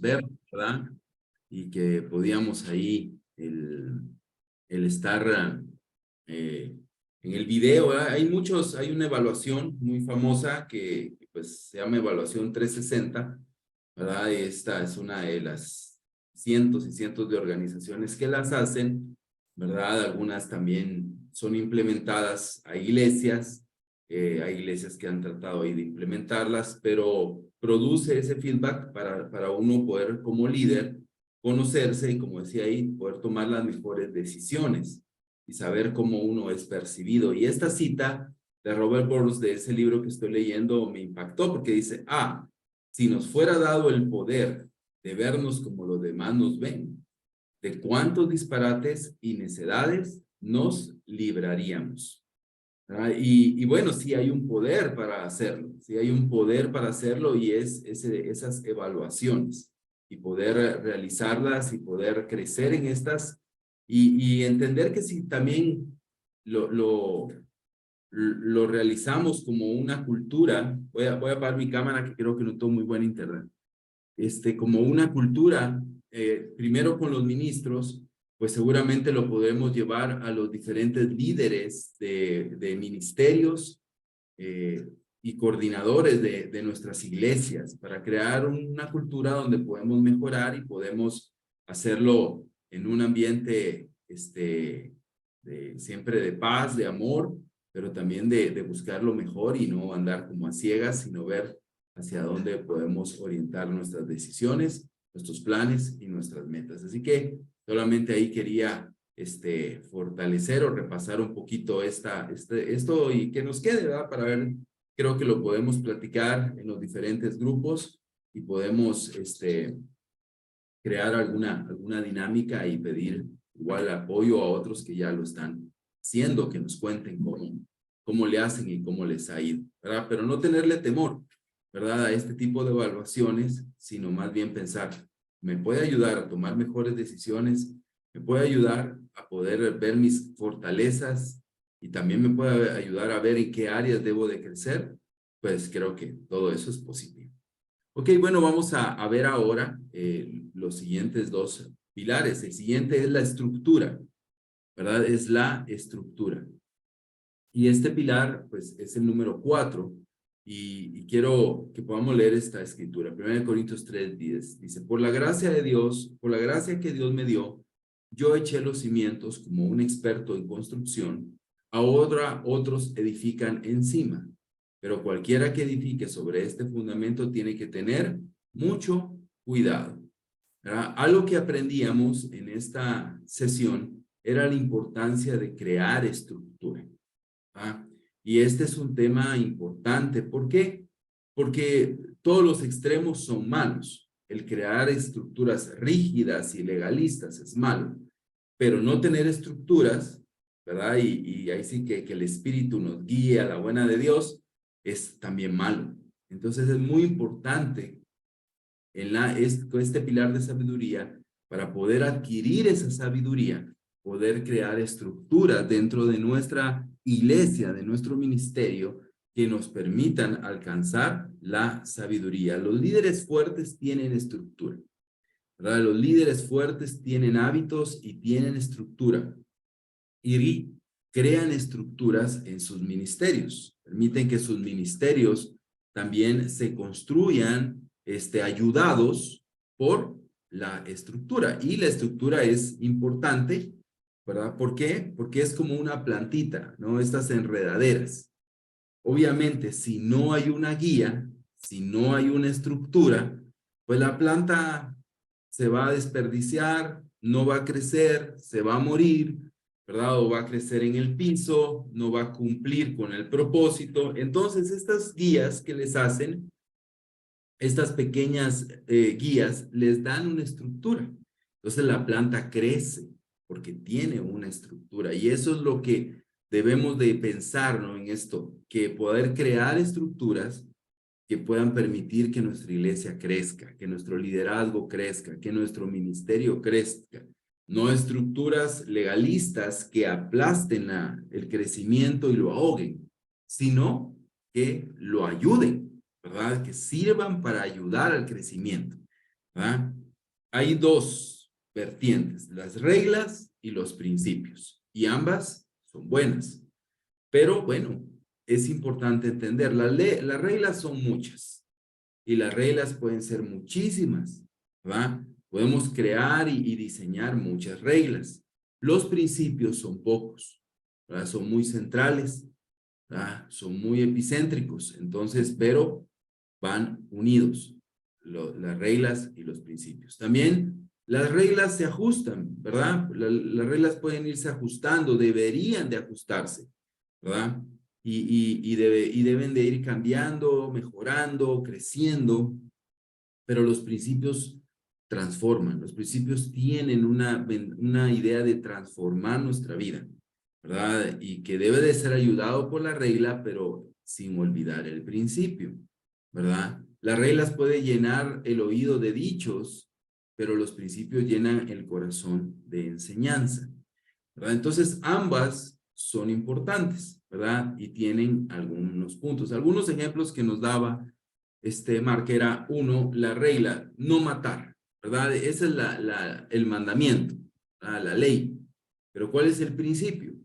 ver, ¿verdad? Y que podíamos ahí el estar en el video, ¿verdad? Hay una evaluación muy famosa que pues se llama evaluación 360, ¿verdad? Y esta es una de las cientos y cientos de organizaciones que las hacen, ¿verdad? Algunas también son implementadas a iglesias, hay iglesias que han tratado ahí de implementarlas, pero produce ese feedback para uno poder como líder conocerse y, como decía ahí, poder tomar las mejores decisiones y saber cómo uno es percibido. Y esta cita de Robert Burns de ese libro que estoy leyendo me impactó porque dice, si nos fuera dado el poder de vernos como los demás nos ven, ¿de cuántos disparates y necedades nos libraríamos? Y bueno, sí hay un poder para hacerlo, sí hay un poder para hacerlo y es esas evaluaciones y poder realizarlas y poder crecer en estas y entender que si también lo realizamos como una cultura, voy a apagar mi cámara que creo que no tengo muy buen internet, como una cultura, primero con los ministros, pues seguramente lo podemos llevar a los diferentes líderes de ministerios y coordinadores de nuestras iglesias para crear una cultura donde podemos mejorar y podemos hacerlo en un ambiente siempre de paz, de amor, pero también de buscar lo mejor y no andar como a ciegas, sino ver hacia dónde podemos orientar nuestras decisiones, nuestros planes y nuestras metas. Así que solamente ahí quería fortalecer o repasar un poquito esto y que nos quede, ¿verdad? Para ver, creo que lo podemos platicar en los diferentes grupos y podemos crear alguna dinámica y pedir igual apoyo a otros que ya lo están haciendo, que nos cuenten cómo le hacen y cómo les ha ido, ¿verdad? Pero no tenerle temor, ¿verdad? A este tipo de evaluaciones, sino más bien pensar, ¿me puede ayudar a tomar mejores decisiones? ¿Me puede ayudar a poder ver mis fortalezas? Y también me puede ayudar a ver en qué áreas debo de crecer. Pues creo que todo eso es positivo. Ok, bueno, vamos a ver ahora los siguientes dos pilares. El siguiente es la estructura, ¿verdad? Es la estructura. Y este pilar, pues, es el número 4. Y quiero que podamos leer esta escritura. 1 Corintios 3:10 dice, por la gracia de Dios, por la gracia que Dios me dio, yo eché los cimientos como un experto en construcción, otros edifican encima. Pero cualquiera que edifique sobre este fundamento tiene que tener mucho cuidado, ¿verdad? Algo que aprendíamos en esta sesión era la importancia de crear estructura. ¿Ah? Y este es un tema importante. ¿Por qué? Porque todos los extremos son malos. El crear estructuras rígidas y legalistas es malo, pero no tener estructuras, ¿verdad? Y ahí sí que el Espíritu nos guíe a la buena de Dios, es también malo. Entonces es muy importante este pilar de sabiduría para poder adquirir esa sabiduría, poder crear estructuras dentro de nuestra iglesia, de nuestro ministerio, que nos permitan alcanzar la sabiduría. Los líderes fuertes tienen estructura, ¿verdad? Los líderes fuertes tienen hábitos y tienen estructura y crean estructuras en sus ministerios. Permiten que sus ministerios también se construyan ayudados por la estructura. Y la estructura es importante, ¿verdad? ¿Por qué? Porque es como una plantita, ¿no? Estas enredaderas. Obviamente, si no hay una guía, si no hay una estructura, pues la planta se va a desperdiciar, no va a crecer, se va a morir, ¿verdad? O va a crecer en el piso, no va a cumplir con el propósito. Entonces, estas guías que les hacen, estas pequeñas guías, les dan una estructura. Entonces, la planta crece porque tiene una estructura. Y eso es lo que debemos de pensar, ¿no? En esto, que poder crear estructuras que puedan permitir que nuestra iglesia crezca, que nuestro liderazgo crezca, que nuestro ministerio crezca. No estructuras legalistas que aplasten el crecimiento y lo ahoguen, sino que lo ayuden, ¿verdad? Que sirvan para ayudar al crecimiento. ¿verdad? Hay dos vertientes, las reglas y los principios, y ambas son buenas. Pero bueno, es importante entender, las reglas son muchas, y las reglas pueden ser muchísimas, ¿verdad? Podemos crear y diseñar muchas reglas. Los principios son pocos, ¿verdad? Son muy centrales, ¿verdad? Son muy epicéntricos, entonces, pero van unidos, las reglas y los principios. También las reglas se ajustan, ¿verdad? Las reglas pueden irse ajustando, deberían de ajustarse, ¿verdad? Y deben de ir cambiando, mejorando, creciendo, pero los principios transforman, los principios tienen una idea de transformar nuestra vida, ¿verdad? Y que debe de ser ayudado por la regla, pero sin olvidar el principio, ¿verdad? Las reglas pueden llenar el oído de dichos, pero los principios llenan el corazón de enseñanza, ¿verdad? Entonces, ambas son importantes, ¿verdad? Y tienen algunos puntos. Algunos ejemplos que nos daba Mark era uno, la regla, no matar, ¿verdad? Ese es el mandamiento, ¿verdad? La ley. Pero ¿cuál es el principio?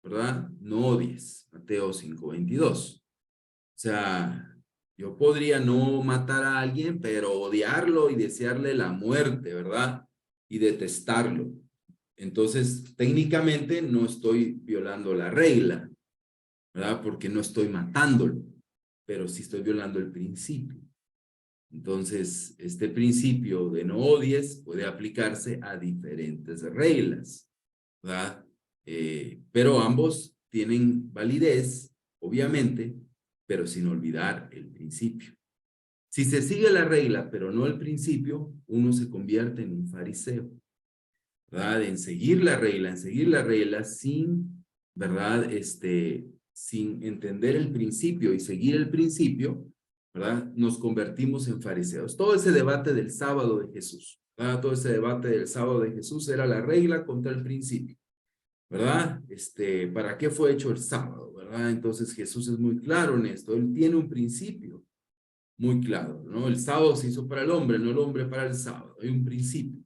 ¿Verdad? No odies, Mateo 5:22. O sea, yo podría no matar a alguien, pero odiarlo y desearle la muerte, ¿verdad? Y detestarlo. Entonces, técnicamente no estoy violando la regla, ¿verdad? Porque no estoy matándolo, pero sí estoy violando el principio. Entonces, este principio de no odies puede aplicarse a diferentes reglas, ¿verdad? Pero ambos tienen validez, obviamente, pero sin olvidar el principio. Si se sigue la regla, pero no el principio, uno se convierte en un fariseo, ¿verdad? En seguir la regla sin, ¿verdad? Sin entender el principio y seguir el principio, ¿verdad? Nos convertimos en fariseos. Todo ese debate del sábado de Jesús, ¿verdad? Todo ese debate del sábado de Jesús era la regla contra el principio, ¿verdad? ¿Para qué fue hecho el sábado, verdad? Entonces Jesús es muy claro en esto. Él tiene un principio muy claro, ¿no? El sábado se hizo para el hombre, no el hombre para el sábado. Hay un principio.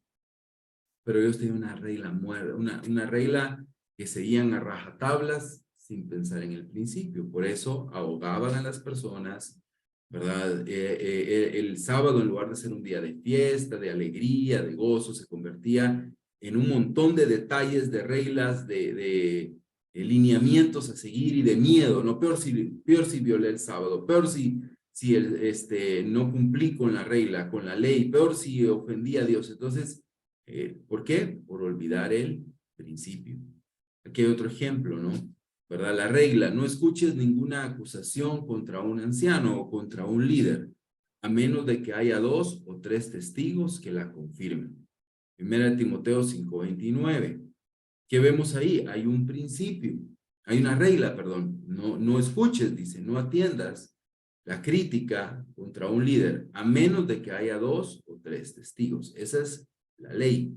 Pero ellos tenían una regla muerta, una regla que seguían a rajatablas sin pensar en el principio. Por eso ahogaban a las personas, ¿verdad? El sábado, en lugar de ser un día de fiesta, de alegría, de gozo, se convertía en un montón de detalles, de reglas, de lineamientos a seguir y de miedo, ¿no? Peor si violé el sábado, peor si no cumplí con la regla, con la ley, peor si ofendí a Dios. Entonces, ¿por qué? Por olvidar el principio. Aquí hay otro ejemplo, ¿no? ¿Verdad? La regla, no escuches ninguna acusación contra un anciano o contra un líder, a menos de que haya 2 o 3 testigos que la confirmen. 1 Timoteo 5:29. ¿Qué vemos ahí? Hay un principio, hay una regla, perdón. No escuches, dice, no atiendas la crítica contra un líder, a menos de que haya 2 o 3 testigos. Esa es la ley.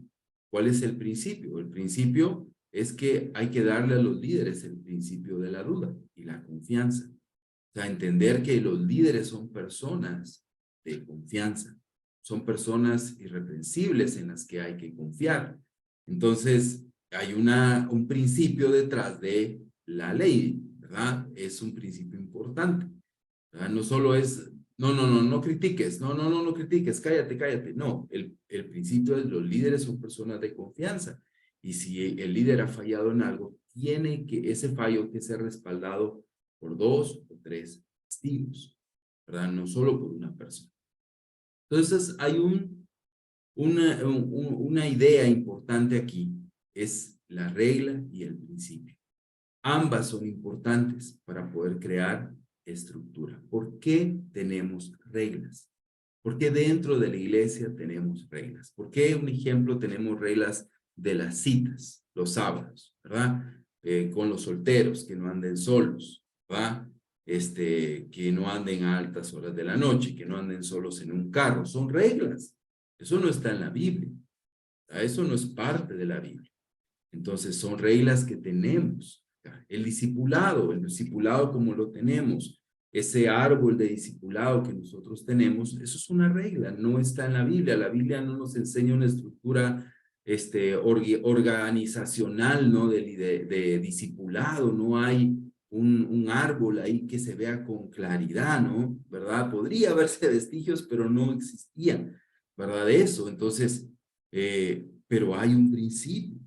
¿Cuál es el principio? El principio es que hay que darle a los líderes el principio de la duda y la confianza. O sea, entender que los líderes son personas de confianza, son personas irreprensibles en las que hay que confiar. Entonces, hay un principio detrás de la ley, ¿verdad? Es un principio importante, ¿verdad? No solo es, no critiques, no critiques, cállate. No, el principio es los líderes son personas de confianza. Y si el líder ha fallado en algo, tiene que ese fallo que ser respaldado por 2 o 3 testigos, ¿verdad? No solo por una persona. Entonces, hay una idea importante aquí, es la regla y el principio. Ambas son importantes para poder crear estructura. ¿Por qué tenemos reglas? ¿Por qué dentro de la iglesia tenemos reglas? ¿Por qué, un ejemplo, tenemos reglas de las citas, los sábados, ¿verdad? Con los solteros, que no anden solos, ¿verdad? Que no anden a altas horas de la noche, que no anden solos en un carro. Son reglas. Eso no está en la Biblia. Eso no es parte de la Biblia. Entonces, son reglas que tenemos. El discipulado como lo tenemos, ese árbol de discipulado que nosotros tenemos, eso es una regla, no está en la Biblia. La Biblia no nos enseña una estructura organizacional, ¿no? De discipulado, no hay un árbol ahí que se vea con claridad, ¿no? ¿Verdad? Podría verse vestigios, pero no existían, ¿verdad? De eso. Entonces, pero hay un principio.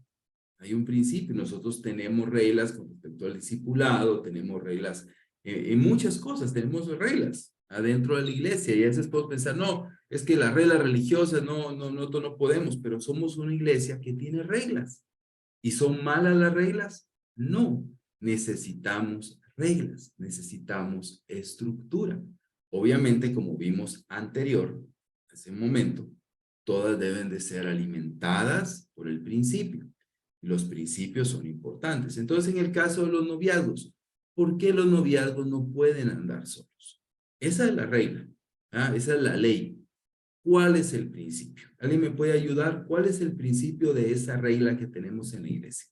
Hay un principio. Nosotros tenemos reglas con respecto al discipulado, tenemos reglas en muchas cosas, tenemos reglas adentro de la iglesia. Y a veces puedo pensar, no, es que las reglas religiosas no podemos, pero somos una iglesia que tiene reglas. ¿Y son malas las reglas? No, necesitamos reglas, necesitamos estructura. Obviamente, como vimos anterior, hace un momento, todas deben de ser alimentadas por el principio. Y los principios son importantes. Entonces, en el caso de los noviazgos, ¿por qué los noviazgos no pueden andar solos? Esa es la regla, ¿ah? Esa es la ley. ¿Cuál es el principio? ¿Alguien me puede ayudar? ¿Cuál es el principio de esa regla que tenemos en la iglesia?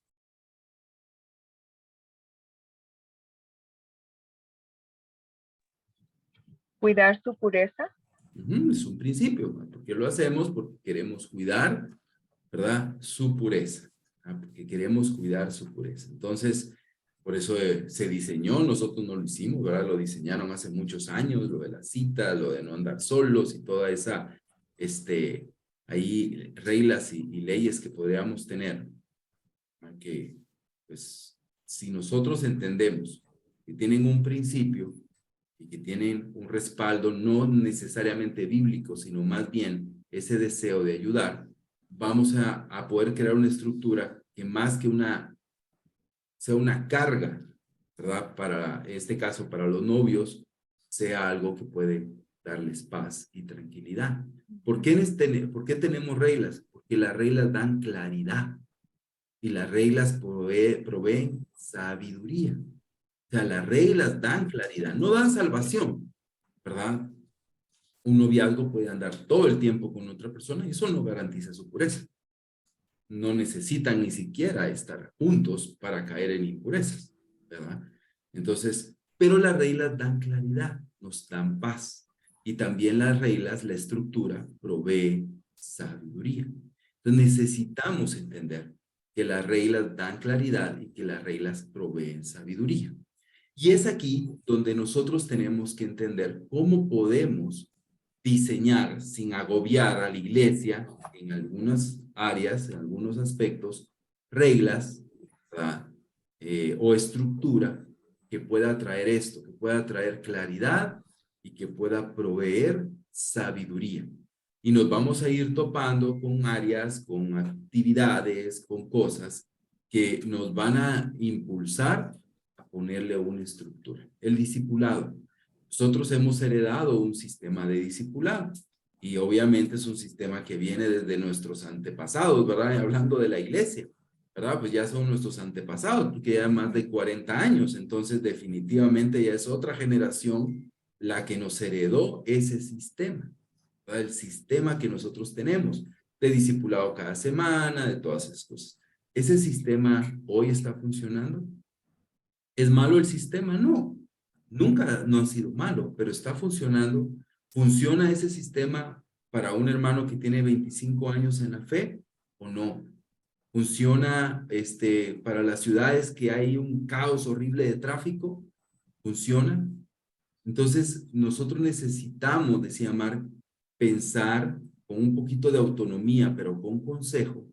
Cuidar su pureza. Es un principio, ¿no? ¿Por qué lo hacemos? Porque queremos cuidar, ¿verdad? Su pureza, ¿ah? Porque queremos cuidar su pureza. Entonces, por eso se diseñó, nosotros no lo hicimos, ¿verdad? Lo diseñaron hace muchos años, lo de la cita, lo de no andar solos y toda esa, ahí reglas y leyes que podríamos tener. Que, pues, si nosotros entendemos que tienen un principio y que tienen un respaldo no necesariamente bíblico, sino más bien ese deseo de ayudar, vamos a poder crear una estructura que más que sea una carga, ¿verdad? Para este caso, para los novios, sea algo que puede darles paz y tranquilidad. ¿Por qué tenemos reglas? Porque las reglas dan claridad y las reglas proveen sabiduría. O sea, las reglas dan claridad, no dan salvación, ¿verdad? Un noviazgo puede andar todo el tiempo con otra persona y eso no garantiza su pureza. No necesitan ni siquiera estar juntos para caer en impurezas, ¿verdad? Entonces, pero las reglas dan claridad, nos dan paz. Y también las reglas, la estructura, provee sabiduría. Entonces necesitamos entender que las reglas dan claridad y que las reglas proveen sabiduría. Y es aquí donde nosotros tenemos que entender cómo podemos diseñar sin agobiar a la iglesia en algunas áreas, en algunos aspectos, reglas, ¿verdad? O estructura que pueda traer esto, que pueda traer claridad y que pueda proveer sabiduría. Y nos vamos a ir topando con áreas, con actividades, con cosas que nos van a impulsar a ponerle una estructura. El discipulado. Nosotros hemos heredado un sistema de discipulado y obviamente es un sistema que viene desde nuestros antepasados, ¿verdad? Hablando de la iglesia, ¿verdad? Pues ya son nuestros antepasados, porque ya más de 40 años, entonces definitivamente ya es otra generación la que nos heredó ese sistema, ¿verdad? El sistema que nosotros tenemos de discipulado cada semana, de todas esas cosas. ¿Ese sistema hoy está funcionando? ¿Es malo el sistema? No, nunca no ha sido malo, pero está funcionando. ¿Funciona ese sistema para un hermano que tiene 25 años en la fe o no? ¿Funciona para las ciudades que hay un caos horrible de tráfico? ¿Funciona? Entonces, nosotros necesitamos, decía Mark, pensar con un poquito de autonomía, pero con consejo,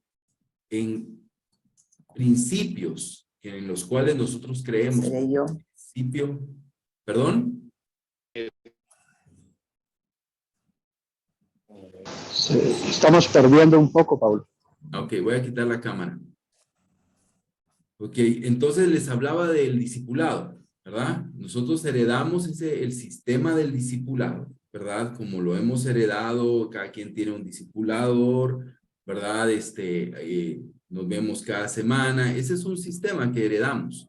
en principios en los cuales nosotros creemos. Seré yo. Principio, ¿perdón? Sí, estamos perdiendo un poco, Paulo. Ok, voy a quitar la cámara. Ok, entonces les hablaba del discipulado, ¿verdad? Nosotros heredamos el sistema del discipulado, ¿verdad? Como lo hemos heredado, cada quien tiene un discipulador, ¿verdad? Nos vemos cada semana. Ese es un sistema que heredamos.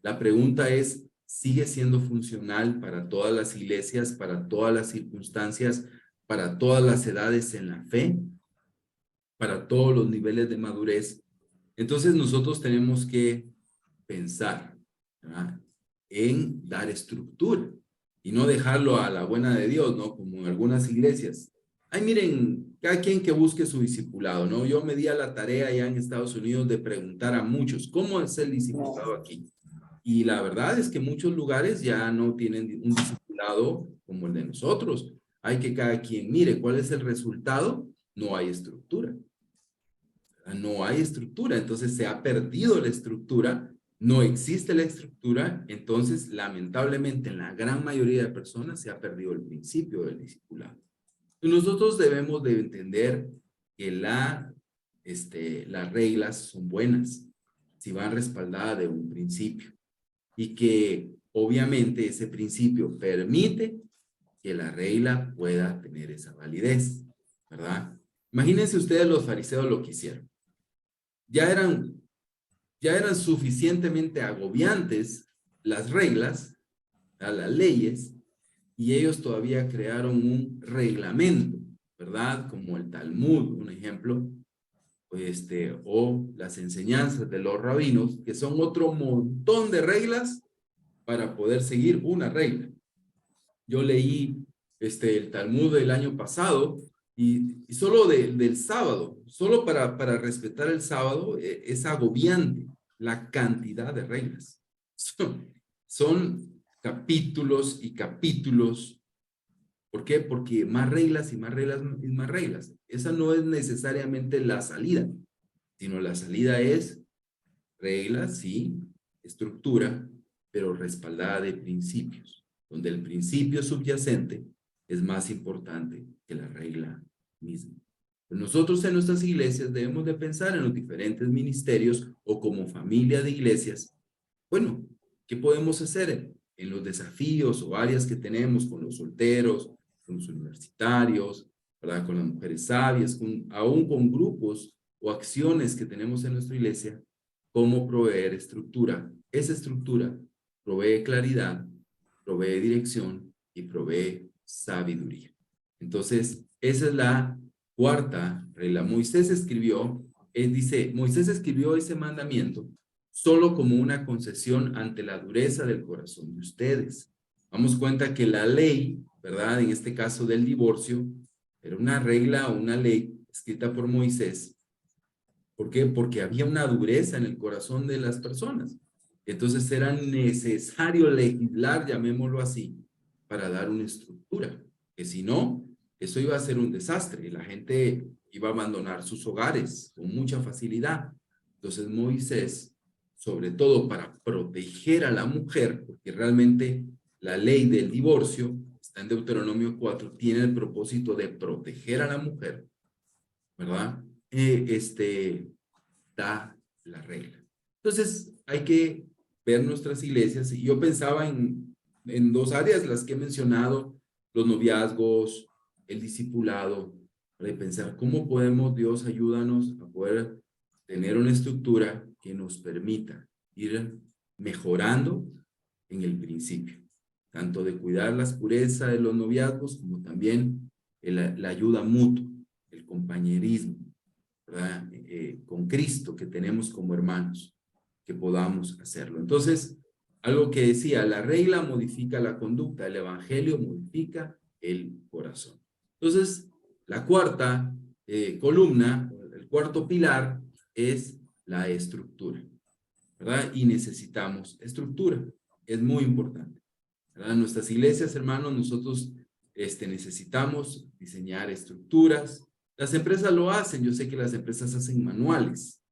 La pregunta es, ¿sigue siendo funcional para todas las iglesias, para todas las circunstancias, para todas las edades en la fe, para todos los niveles de madurez? Entonces nosotros tenemos que pensar, ¿verdad?, en dar estructura y no dejarlo a la buena de Dios, ¿no? Como en algunas iglesias. Ay, miren, cada quien que busque su discipulado, ¿no? Yo me di a la tarea ya en Estados Unidos de preguntar a muchos, ¿cómo es el discipulado aquí? Y la verdad es que muchos lugares ya no tienen un discipulado como el de nosotros. Hay que cada quien mire cuál es el resultado. No hay estructura. No hay estructura, entonces se ha perdido la estructura, no existe la estructura, entonces lamentablemente en la gran mayoría de personas se ha perdido el principio del discipulado. Y nosotros debemos de entender que las reglas son buenas si van respaldadas de un principio y que obviamente ese principio permite que la regla pueda tener esa validez, ¿verdad? Imagínense ustedes los fariseos lo que hicieron. Ya eran suficientemente agobiantes las reglas, las leyes, y ellos todavía crearon un reglamento, ¿verdad? Como el Talmud, un ejemplo, o las enseñanzas de los rabinos, que son otro montón de reglas para poder seguir una regla. Yo leí el Talmud del año pasado y solo del sábado, solo para respetar el sábado, es agobiante la cantidad de reglas. Son capítulos y capítulos. ¿Por qué? Porque más reglas y más reglas y más reglas. Esa no es necesariamente la salida, sino la salida es reglas, sí, estructura, pero respaldada de principios, donde el principio subyacente es más importante que la regla misma. Pues nosotros en nuestras iglesias debemos de pensar en los diferentes ministerios o como familia de iglesias. Bueno, ¿qué podemos hacer en los desafíos o áreas que tenemos con los solteros, con los universitarios, ¿verdad? Con las mujeres sabias, aún con grupos o acciones que tenemos en nuestra iglesia? ¿Cómo proveer estructura? Esa estructura provee claridad, provee dirección y provee sabiduría. Entonces, esa es la cuarta regla. Moisés escribió ese mandamiento solo como una concesión ante la dureza del corazón de ustedes. Damos cuenta que la ley, ¿verdad? En este caso del divorcio, era una regla o una ley escrita por Moisés. ¿Por qué? Porque había una dureza en el corazón de las personas. Entonces era necesario legislar, llamémoslo así, para dar una estructura. Que si no, eso iba a ser un desastre y la gente iba a abandonar sus hogares con mucha facilidad. Entonces Moisés, sobre todo para proteger a la mujer, porque realmente la ley del divorcio, está en Deuteronomio 4, tiene el propósito de proteger a la mujer, ¿verdad? Da la regla. Entonces, hay que ver nuestras iglesias, y yo pensaba en dos áreas, las que he mencionado, los noviazgos, el discipulado, para pensar cómo podemos, Dios, ayúdanos a poder tener una estructura que nos permita ir mejorando en el principio, tanto de cuidar las purezas de los noviazgos, como también la ayuda mutua, el compañerismo, ¿verdad? Con Cristo que tenemos como hermanos, que podamos hacerlo. Entonces, algo que decía, la regla modifica la conducta, el evangelio modifica el corazón. Entonces, la cuarta columna, el cuarto pilar es la estructura, ¿verdad? Y necesitamos estructura, es muy importante, ¿verdad? En nuestras iglesias, hermanos, nosotros necesitamos diseñar estructuras. Las empresas lo hacen, yo sé que las empresas hacen manuales,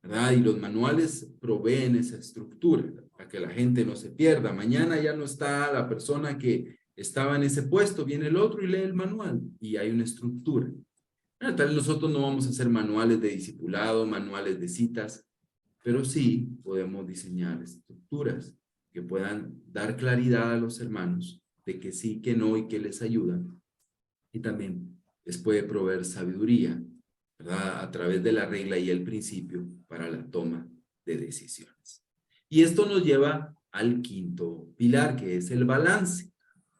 ¿verdad? Y los manuales proveen esa estructura para que la gente no se pierda. Mañana ya no está la persona que estaba en ese puesto, viene el otro y lee el manual y hay una estructura. Tal vez nosotros no vamos a hacer manuales de discipulado, manuales de citas, pero sí podemos diseñar estructuras que puedan dar claridad a los hermanos de que sí, que no y que les ayudan. Y también les puede proveer sabiduría, ¿verdad? A través de la regla y el principio para la toma de decisiones. Y esto nos lleva al quinto pilar, que es el balance,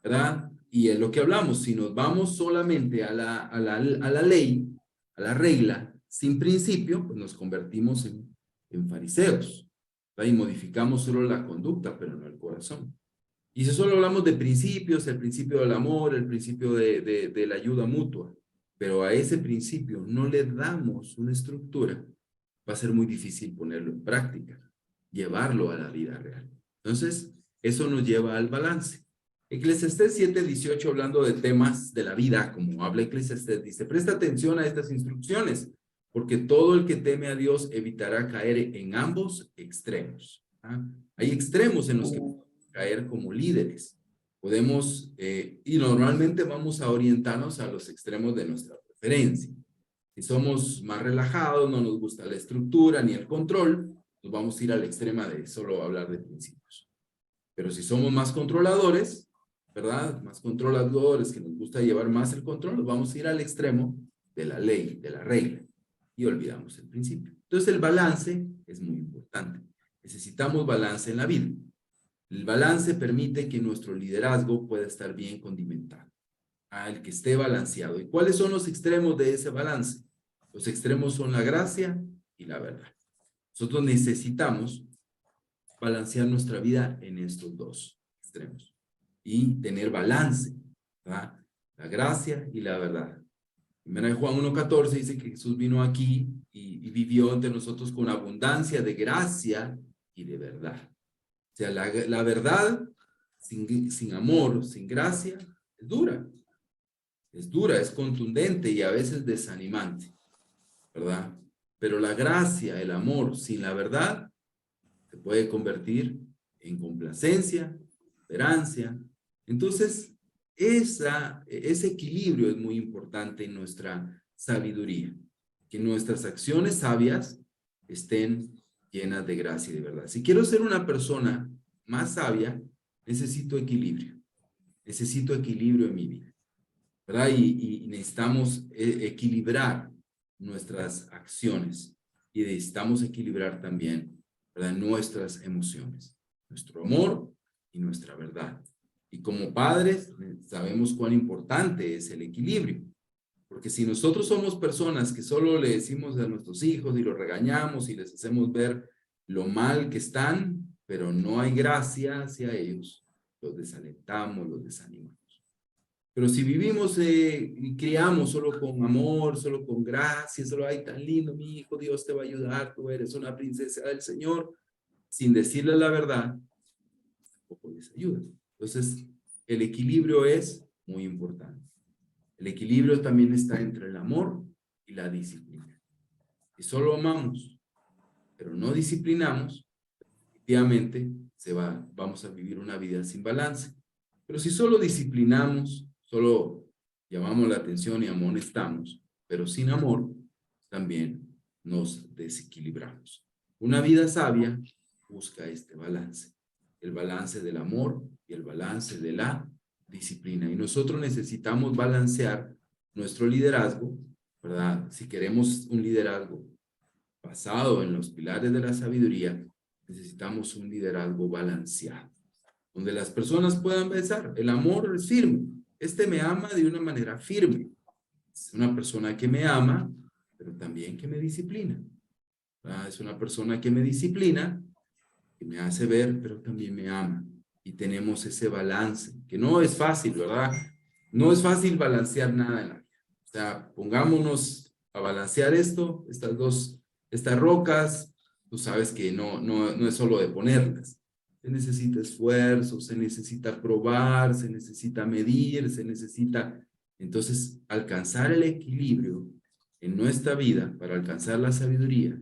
¿verdad? Y es lo que hablamos, si nos vamos solamente a la ley, a la regla, sin principio, pues nos convertimos en fariseos, ¿verdad? Y modificamos solo la conducta, pero no el corazón. Y si solo hablamos de principios, el principio del amor, el principio de la ayuda mutua, pero a ese principio no le damos una estructura, va a ser muy difícil ponerlo en práctica, llevarlo a la vida real. Entonces, eso nos lleva al balance. Eclesiastés 7:18, hablando de temas de la vida, como habla Eclesiastés, dice, presta atención a estas instrucciones, porque todo el que teme a Dios evitará caer en ambos extremos. ¿Ah? Hay extremos en los que podemos caer como líderes. Podemos, y normalmente vamos a orientarnos a los extremos de nuestra preferencia. Si somos más relajados, no nos gusta la estructura ni el control, nos vamos a ir al extremo de solo hablar de principios. Pero si somos más controladores, ¿verdad? Más controladores, que nos gusta llevar más el control, nos vamos a ir al extremo de la ley, de la regla, y olvidamos el principio. Entonces el balance es muy importante. Necesitamos balance en la vida. El balance permite que nuestro liderazgo pueda estar bien condimentado, el que esté balanceado. ¿Y cuáles son los extremos de ese balance? Los extremos son la gracia y la verdad. Nosotros necesitamos balancear nuestra vida en estos dos extremos y tener balance, ¿verdad? La gracia y la verdad. Primera de Juan 1:14 dice que Jesús vino aquí y vivió entre nosotros con abundancia de gracia y de verdad. O sea, la verdad sin amor, sin gracia, es dura. Es dura, es contundente y a veces desanimante, ¿verdad? Pero la gracia, el amor sin la verdad, se puede convertir en complacencia, esperancia. Entonces, ese equilibrio es muy importante en nuestra sabiduría. Que nuestras acciones sabias estén llenas de gracia y de verdad. Si quiero ser una persona más sabia, necesito equilibrio. Necesito equilibrio en mi vida, ¿verdad? Y necesitamos equilibrar nuestras acciones. Y necesitamos equilibrar también, ¿verdad?, nuestras emociones, nuestro amor y nuestra verdad. Y como padres sabemos cuán importante es el equilibrio. Porque si nosotros somos personas que solo le decimos a nuestros hijos y los regañamos y les hacemos ver lo mal que están, pero no hay gracia hacia ellos, los desalentamos, los desanimamos. Pero si vivimos y criamos solo con amor, solo con gracia, solo, ay, tan lindo, mi hijo, Dios te va a ayudar, tú eres una princesa del Señor, sin decirle la verdad, tampoco les ayuda. Entonces, el equilibrio es muy importante. El equilibrio también está entre el amor y la disciplina. Si solo amamos, pero no disciplinamos, efectivamente vamos a vivir una vida sin balance. Pero si solo disciplinamos, solo llamamos la atención y amonestamos, pero sin amor, también nos desequilibramos. Una vida sabia busca este balance. El balance del amor y el balance de la disciplina. Y nosotros necesitamos balancear nuestro liderazgo, ¿verdad? Si queremos un liderazgo basado en los pilares de la sabiduría, necesitamos un liderazgo balanceado, donde las personas puedan pensar, el amor es firme. Este me ama de una manera firme. Es una persona que me ama, pero también que me disciplina. ¿Verdad? Es una persona que me disciplina, que me hace ver, pero también me ama. Y tenemos ese balance, que no es fácil, ¿verdad? No es fácil balancear nada en la vida. O sea, pongámonos a balancear estas rocas, tú sabes que no es solo de ponerlas. Se necesita esfuerzo, se necesita probar, se necesita medir, se necesita... Entonces, alcanzar el equilibrio en nuestra vida, para alcanzar la sabiduría,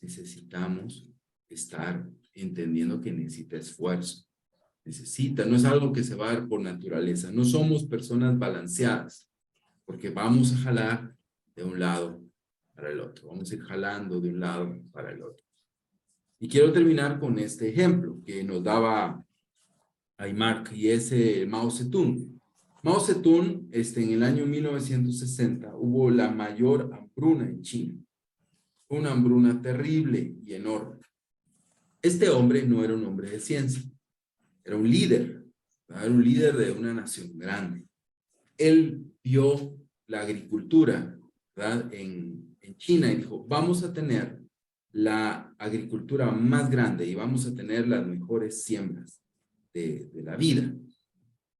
necesitamos estar entendiendo que necesita esfuerzo. No es algo que se va a dar por naturaleza. No somos personas balanceadas, porque vamos a jalar de un lado para el otro. Vamos a ir jalando de un lado para el otro. Y quiero terminar con este ejemplo que nos daba Aymark, y es Mao Zedong. Mao Zedong, en el año 1960, hubo la mayor hambruna en China. Una hambruna terrible y enorme. Este hombre no era un hombre de ciencia. Era un líder, ¿verdad? Era un líder de una nación grande. Él vio la agricultura, ¿verdad?, en China, y dijo, vamos a tener la agricultura más grande y vamos a tener las mejores siembras. de la vida.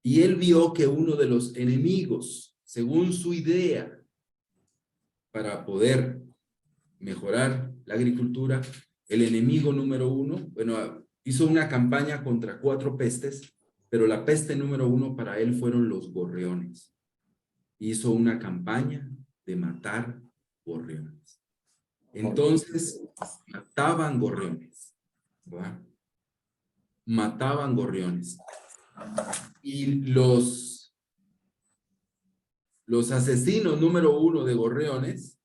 Y él vio que uno de los enemigos, según su idea, para poder mejorar la agricultura, el enemigo número uno, bueno, hizo una campaña contra 4 pestes, pero la peste número 1 para él fueron los gorriones. Hizo una campaña de matar gorriones. Entonces, mataban gorriones, ¿verdad? Mataban gorriones. Y los asesinos número 1 de gorriones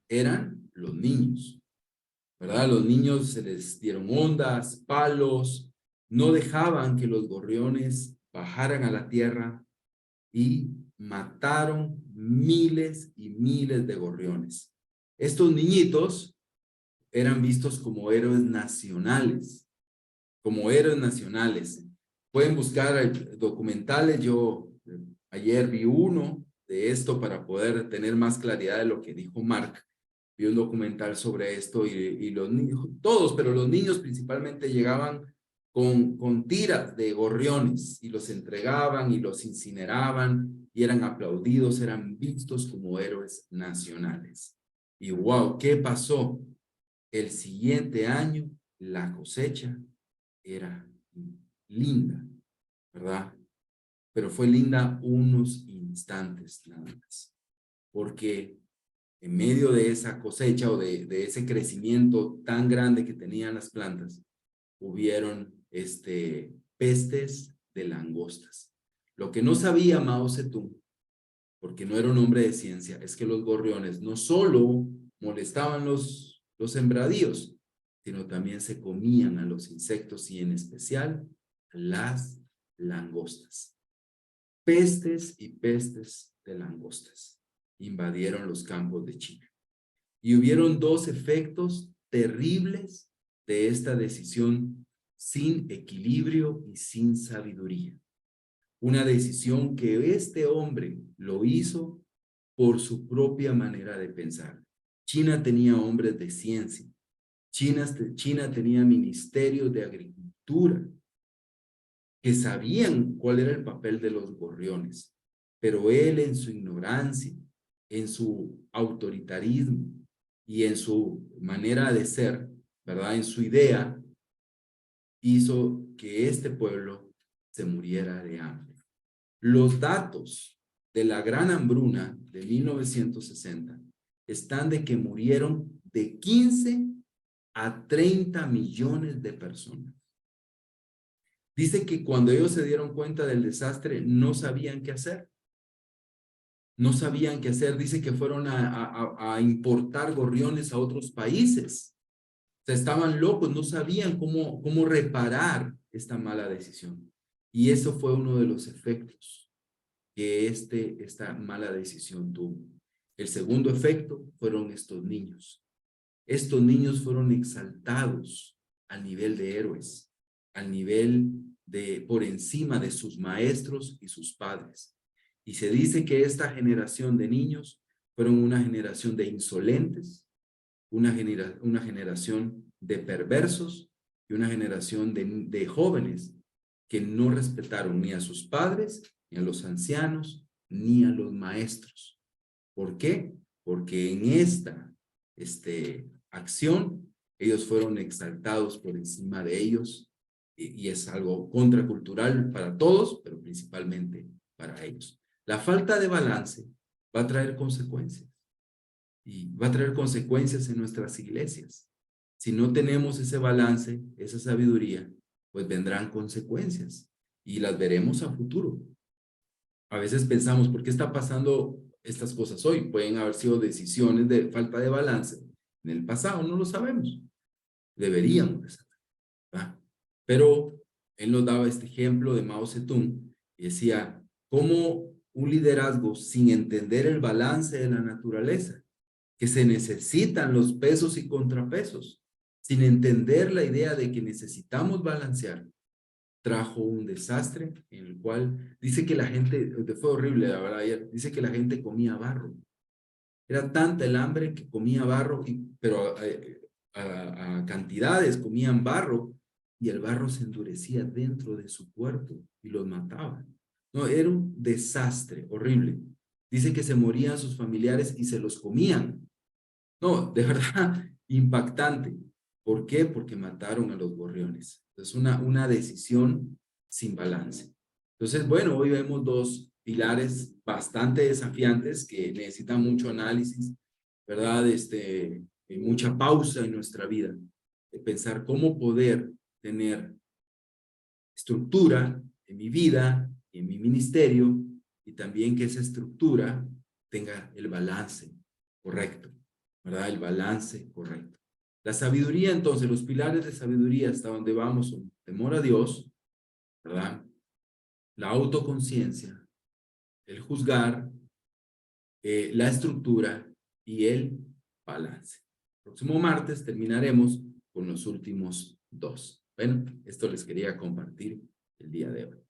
eran los niños, ¿verdad? Los niños se les dieron ondas, palos, no dejaban que los gorriones bajaran a la tierra y mataron miles y miles de gorriones. Estos niñitos eran vistos como héroes nacionales, Pueden buscar documentales, yo ayer vi uno de esto para poder tener más claridad de lo que dijo Mark. Vi un documental sobre esto y los niños, todos, pero los niños principalmente llegaban con tiras de gorriones y los entregaban y los incineraban y eran aplaudidos, eran vistos como héroes nacionales. Y wow, ¿qué pasó? El siguiente año la cosecha era linda, ¿verdad? Pero fue linda unos instantes nada más, porque en medio de esa cosecha o de ese crecimiento tan grande que tenían las plantas, hubieron pestes de langostas. Lo que no sabía Mao Zedong, porque no era un hombre de ciencia, es que los gorriones no solo molestaban los sembradíos, sino también se comían a los insectos y en especial las langostas. Pestes y pestes de langostas invadieron los campos de China. Y hubieron 2 efectos terribles de esta decisión sin equilibrio y sin sabiduría. Una decisión que este hombre lo hizo por su propia manera de pensar. China tenía hombres de ciencia. China tenía ministerios de agricultura que sabían cuál era el papel de los gorriones, pero él en su ignorancia, en su autoritarismo y en su manera de ser, ¿verdad? En su idea, hizo que este pueblo se muriera de hambre. Los datos de la gran hambruna de 1960 están de que murieron de 15 a 30 millones de personas. Dice que cuando ellos se dieron cuenta del desastre, no sabían qué hacer. No sabían qué hacer. Dice que fueron a importar gorriones a otros países. O sea, estaban locos, no sabían cómo reparar esta mala decisión. Y eso fue uno de los efectos que esta mala decisión tuvo. El segundo efecto fueron estos niños. Estos niños fueron exaltados al nivel de héroes, al nivel de por encima de sus maestros y sus padres. Y se dice que esta generación de niños fueron una generación de insolentes, una generación de perversos y una generación de jóvenes que no respetaron ni a sus padres, ni a los ancianos, ni a los maestros. ¿Por qué? Porque en esta acción ellos fueron exaltados por encima de ellos y es algo contracultural para todos, pero principalmente para ellos. La falta de balance va a traer consecuencias y va a traer consecuencias en nuestras iglesias. Si no tenemos ese balance, esa sabiduría, pues vendrán consecuencias y las veremos a futuro. A veces pensamos, ¿por qué está pasando estas cosas hoy? Pueden haber sido decisiones de falta de balance en el pasado, no lo sabemos. Deberíamos de saber, ¿verdad? Pero él nos daba este ejemplo de Mao Zedong y decía, ¿cómo un liderazgo sin entender el balance de la naturaleza? Que se necesitan los pesos y contrapesos, sin entender la idea de que necesitamos balancear, trajo un desastre en el cual dice que la gente, fue horrible la verdad ayer, dice que la gente comía barro. Era tanta el hambre que comía barro, pero a cantidades comían barro y el barro se endurecía dentro de su cuerpo y los mataba. No, era un desastre horrible. Dice que se morían sus familiares y se los comían. No, de verdad, impactante. ¿Por qué? Porque mataron a los gorriones. Es una decisión sin balance. Entonces, bueno, hoy vemos dos pilares bastante desafiantes que necesitan mucho análisis, ¿verdad? Mucha pausa en nuestra vida. De pensar cómo poder tener estructura en mi vida, en mi ministerio, y también que esa estructura tenga el balance correcto, ¿verdad? El balance correcto. La sabiduría, entonces, los pilares de sabiduría hasta donde vamos son temor a Dios, ¿verdad? La autoconciencia, el juzgar, la estructura y el balance. Próximo martes terminaremos con los últimos dos. Bueno, esto les quería compartir el día de hoy.